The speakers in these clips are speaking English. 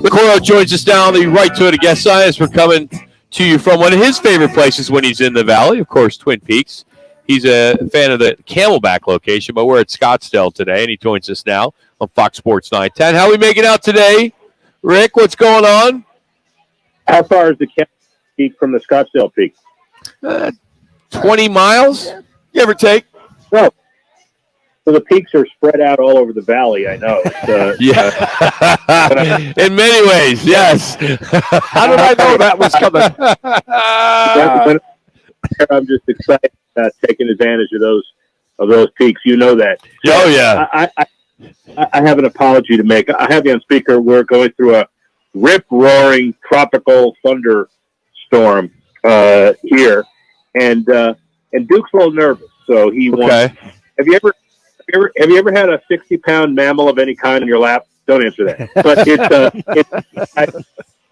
Rick Horrow joins us now on the Right to It, a guest scientist. We're coming to you from one of his favorite places when he's in the Valley, of course, Twin Peaks. He's a fan of the Camelback location, but we're at Scottsdale today, and he joins us now on Fox Sports 910. How are we making out today, Rick? What's going on? How far is the Camelback Peak from the Scottsdale Peak? 20 miles, give or take. No. So the peaks are spread out all over the valley, I know. In many ways, yes. How did I know that was coming? I'm just excited taking advantage of those peaks. You know that. Oh, yeah. I have an apology to make. I have you on speaker. We're going through a rip-roaring tropical thunderstorm here, and Duke's a little nervous, so he wants. Have you ever had a 60-pound mammal of any kind in your lap? Don't answer that. But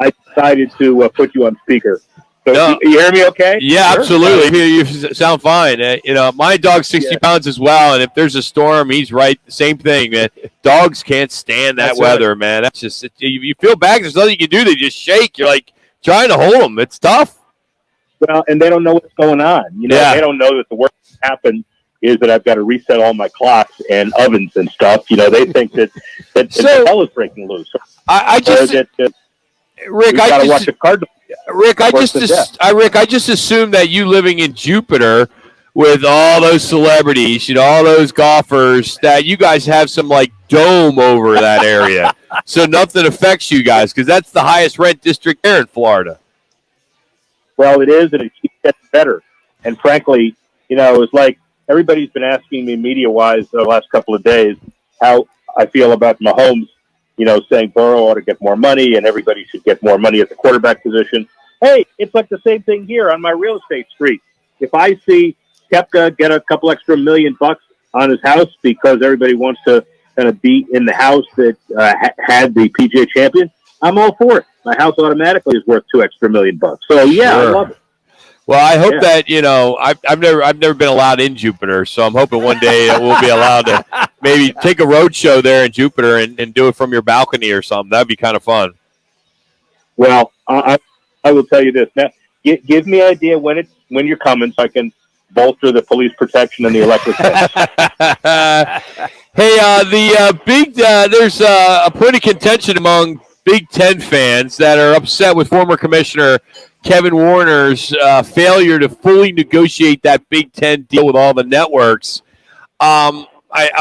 I decided to put you on speaker. So no. You hear me okay? Yeah, sure. Absolutely. You sound fine. My dog's 60 pounds as well, and if there's a storm, he's right. Same thing, man. Dogs can't stand that weather, man. That's just you feel bad. There's nothing you can do. They just shake. You're like trying to hold them. It's tough. Well, and they don't know what's going on. They don't know that the worst that happened is that I've got to reset all my clocks and ovens and stuff. They think that the hell is breaking loose. Rick, I just assumed that you living in Jupiter with all those celebrities, all those golfers, that you guys have some like dome over that area, so nothing affects you guys, because that's the highest rent district there in Florida. Well, it is, and it keeps getting better. And frankly, it's like everybody's been asking me media-wise the last couple of days how I feel about Mahomes, saying Burrow ought to get more money and everybody should get more money at the quarterback position. Hey, it's like the same thing here on my real estate street. If I see Koepka get a couple extra $1 million on his house because everybody wants to kind of be in the house that had the PGA champion, I'm all for it. My house automatically is worth $2 extra $1 million. So yeah, sure. I love it. Well, I hope that I've never been allowed in Jupiter, so I'm hoping one day we'll be allowed to maybe take a road show there in Jupiter and do it from your balcony or something. That'd be kind of fun. Well, I will tell you this. Now, give me an idea when you're coming, so I can bolster the police protection and the electric fence. Hey, there's a point of contention among Big Ten fans that are upset with former Commissioner Kevin Warner's failure to fully negotiate that Big Ten deal with all the networks. I'm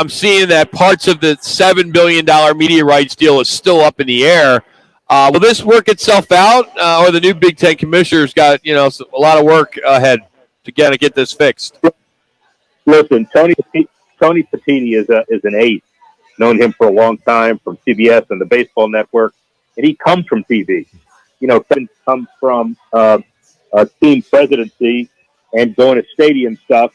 seeing that parts of the $7 billion media rights deal is still up in the air. Will this work itself out, or the new Big Ten commissioner's got a lot of work ahead to get this fixed? Listen, Tony Petitti is an ace. Known him for a long time from CBS and the Baseball Network, and he comes from TV. Kevin comes from a team presidency and going to stadium stuff.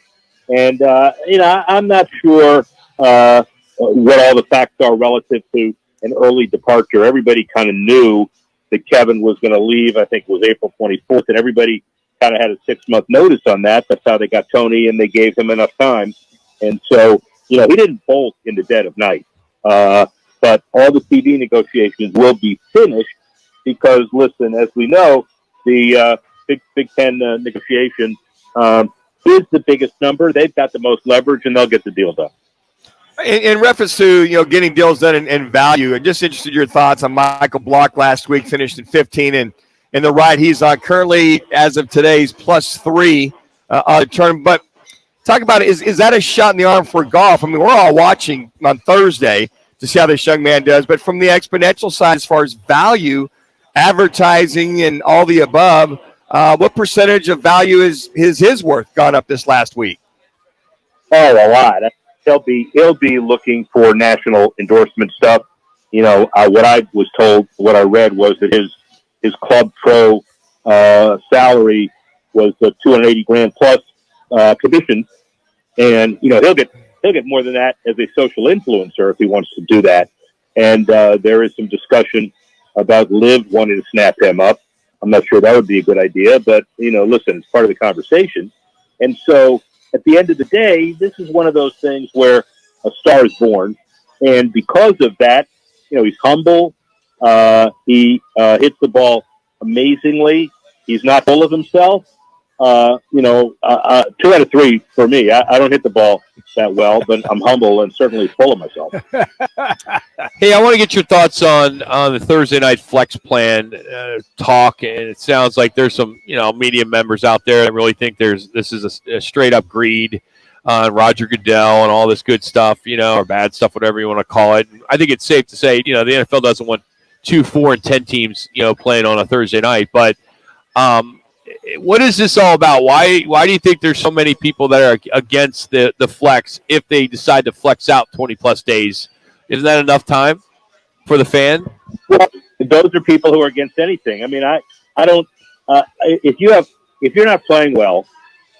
And, I'm not sure what all the facts are relative to an early departure. Everybody kind of knew that Kevin was going to leave. I think it was April 24th, and everybody kind of had a 6-month notice on that. That's how they got Tony, and they gave him enough time. And so, he didn't bolt in the dead of night. But all the TV negotiations will be finished. Because, listen, as we know, the Big Ten negotiation is the biggest number. They've got the most leverage, and they'll get the deal done. In reference to getting deals done and value, I'm just interested in your thoughts on Michael Block last week, finished in 15, and the ride he's on currently, as of today's +3 on the turn. But talk about it. Is that a shot in the arm for golf? I mean, we're all watching on Thursday to see how this young man does. But from the exponential side, as far as value, advertising and all the above, what percentage of value is his worth gone up this last week? Oh, a lot. He'll be looking for national endorsement stuff. What I was told, what I read was that his club pro salary was $280,000 plus commission, and he'll get more than that as a social influencer if he wants to do that. And there is some discussion about Liv wanting to snap him up. I'm not sure that would be a good idea, but, listen, it's part of the conversation. And so at the end of the day, this is one of those things where a star is born. And because of that, he's humble. He hits the ball amazingly. He's not full of himself. 2 out of 3 for me. I don't hit the ball that well, but I'm humble and certainly full of myself. Hey, I want to get your thoughts on the Thursday night flex plan talk, and it sounds like there's some media members out there that really think this is a straight up greed on Roger Goodell and all this good stuff, or bad stuff, whatever you want to call it. I think it's safe to say, the NFL doesn't want 2, 4, and 10 teams, playing on a Thursday night. But what is this all about? Why do you think there's so many people that are against the flex if they decide to flex out 20-plus days? Isn't that enough time for the fan? Well, those are people who are against anything. I mean, I don't. If you're not playing well,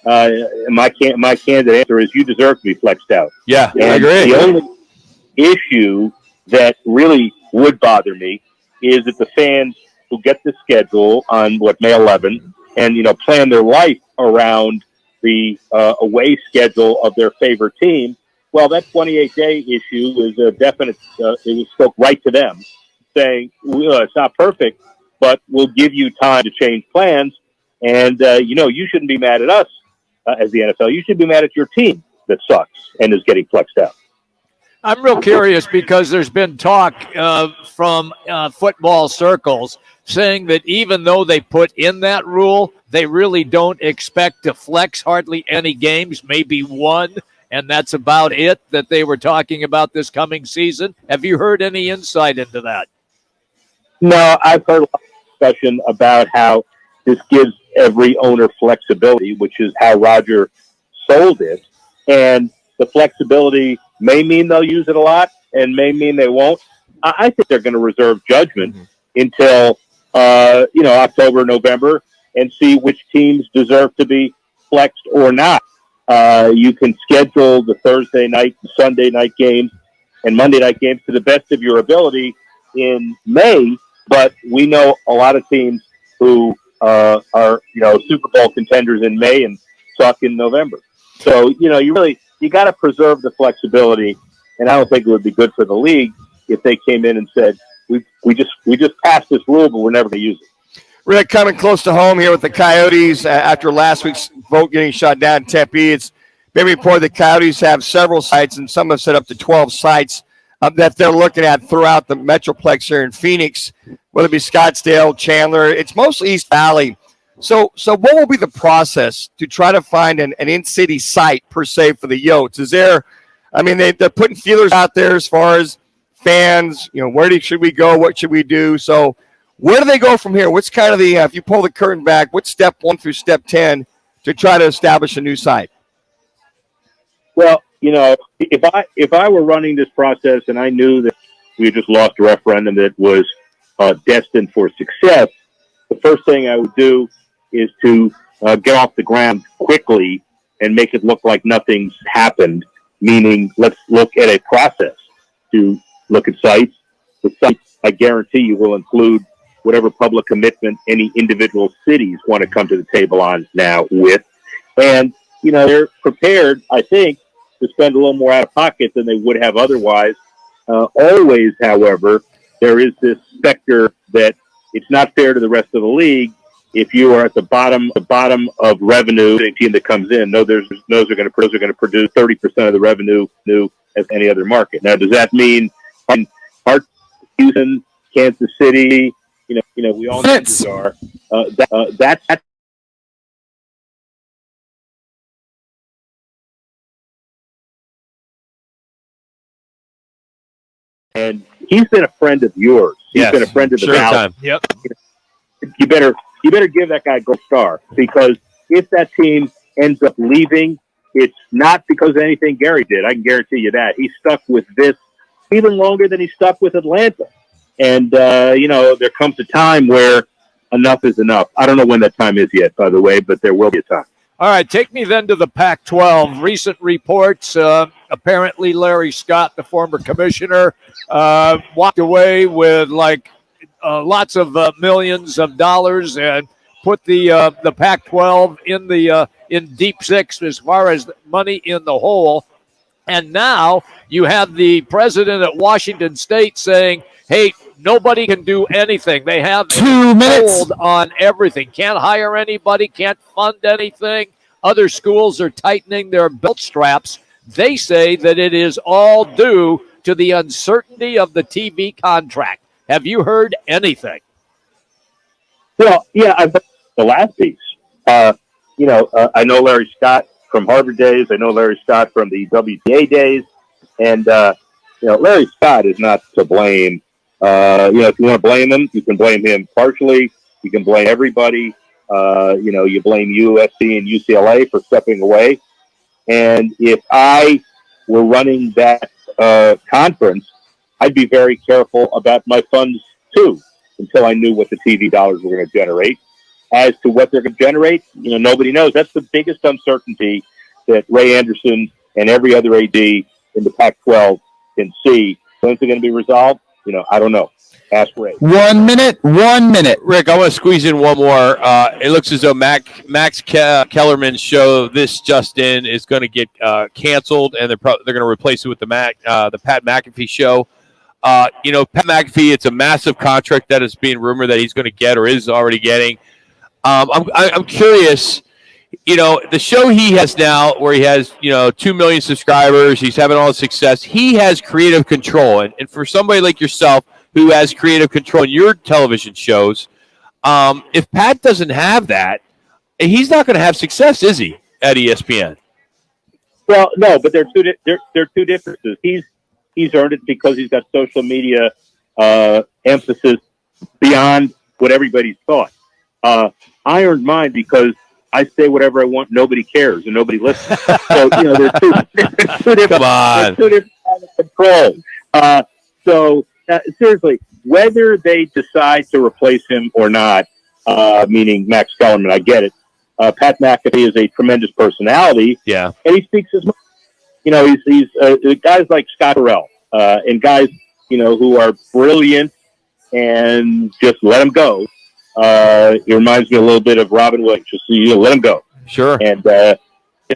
my candid answer is you deserve to be flexed out. Yeah, and I agree. The only issue that really would bother me is that the fans who get the schedule on May 11 and plan their life around the away schedule of their favorite team. Well, that 28-day issue is a definite. It was spoke right to them, saying it's not perfect, but we'll give you time to change plans. And you shouldn't be mad at us as the NFL. You should be mad at your team that sucks and is getting flexed out. I'm real curious because there's been talk from football circles saying that even though they put in that rule, they really don't expect to flex hardly any games, maybe one, and that's about it that they were talking about this coming season. Have you heard any insight into that? No, I've heard a lot of discussion about how this gives every owner flexibility, which is how Roger sold it. And the flexibility may mean they'll use it a lot and may mean they won't. I think they're going to reserve judgment until, October, November, and see which teams deserve to be flexed or not. You can schedule the Thursday night, Sunday night games, and Monday night games to the best of your ability in May, but we know a lot of teams who are Super Bowl contenders in May and suck in November. So you got to preserve the flexibility, and I don't think it would be good for the league if they came in and said we just passed this rule, but we're never going to use it. Rick, coming close to home here with the Coyotes after last week's vote getting shot down in Tempe. It's been reported the Coyotes have several sites, and some have set up to 12 sites that they're looking at throughout the Metroplex here in Phoenix, whether it be Scottsdale, Chandler. It's mostly East Valley. So what will be the process to try to find an in-city site, per se, for the Yotes? Is there – they're putting feelers out there as far as fans, where should we go, what should we do? So where do they go from here? What's kind of the if you pull the curtain back, what's step 1 through step 10 to try to establish a new site? Well, if I were running this process and I knew that we had just lost a referendum that was destined for success, the first thing I would do is to get off the ground quickly and make it look like nothing's happened, meaning let's look at a process to look at sites. The sites, I guarantee you, will include whatever public commitment any individual cities want to come to the table on now with. And, they're prepared, I think, to spend a little more out of pocket than they would have otherwise. Always, however, there is this specter that it's not fair to the rest of the league if you are at the bottom of revenue. Any team that comes in, those are going to produce 30% of the revenue as any other market. Now, does that mean Houston, Kansas City? We all know these are. That's and he's been a friend of yours. He's been a friend of the Valley. Yep. You better give that guy a gold star, because if that team ends up leaving, it's not because of anything Gary did. I can guarantee you that. He stuck with this even longer than he stuck with Atlanta. And, there comes a time where enough is enough. I don't know when that time is yet, by the way, but there will be a time. All right, take me then to the Pac-12. Recent reports, apparently Larry Scott, the former commissioner, walked away with lots of millions of dollars and put the Pac-12 in deep six as far as money in the hole. And now you have the president at Washington State saying, hey, Nobody can do anything. They have 2 minutes. hold on everything. Can't hire anybody. Can't fund anything. Other schools are tightening their belt straps. They say that it is all due to the uncertainty of the TV contract. Have you heard anything? Well, yeah, I've heard the last piece. I know Larry Scott from Harvard days. I know Larry Scott from the WTA days. And, Larry Scott is not to blame. If you want to blame him, you can blame him partially. You can blame everybody. You blame USC and UCLA for stepping away. And if I were running that conference, I'd be very careful about my funds, too, until I knew what the TV dollars were going to generate. As to what they're going to generate, nobody knows. That's the biggest uncertainty that Ray Anderson and every other AD in the Pac-12 can see. When's it going to be resolved? I don't know. Ask Ray. 1 minute. Rick, I want to squeeze in one more. It looks as though Max Kellerman's show, This Just In, is going to get canceled, and they're going to replace it with the Pat McAfee show. Pat McAfee, it's a massive contract that is being rumored that he's going to get or is already getting. I'm curious. The show he has now, where he has 2 million subscribers, he's having all the success. He has creative control, and for somebody like yourself who has creative control in your television shows, if Pat doesn't have that, he's not going to have success, is he, at ESPN? Well, no, but they're two differences. He's earned it because he's got social media emphasis beyond what everybody's thought. I earned mine because I say whatever I want. Nobody cares and nobody listens. So there's two different. Come on. There's two different kinds of control. Seriously, whether they decide to replace him or not, meaning Max Kellerman, I get it. Pat McAfee is a tremendous personality. Yeah, and he speaks his mind. He's guys like Scott Burrell and guys who are brilliant and just let him go. It reminds me a little bit of Robin Williams. Just let him go. Sure. And if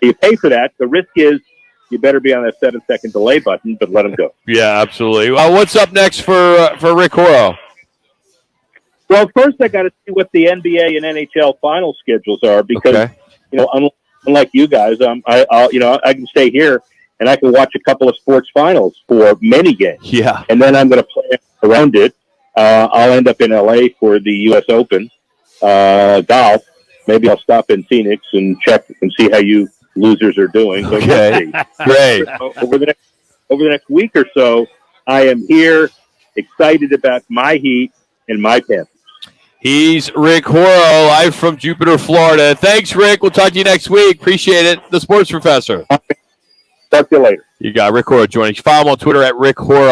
you pay for that, the risk is you better be on that 7-second delay button, but let him go. Yeah, absolutely. What's up next for Rick Horrow? Well, first I got to see what the NBA and NHL final schedules are because unlike you guys, I can stay here and I can watch a couple of sports finals for many games. Yeah. And then I'm going to play around it. I'll end up in LA for the U.S. Open golf. Maybe I'll stop in Phoenix and check and see how you losers are doing. But okay, great. Over the next week or so, I am here, excited about my Heat and my Panthers. He's Rick Horrow, live from Jupiter, Florida. Thanks, Rick. We'll talk to you next week. Appreciate it. The Sports Professor. Talk to you later. You got Rick Horrow joining. Follow him on Twitter at Rick Horrow.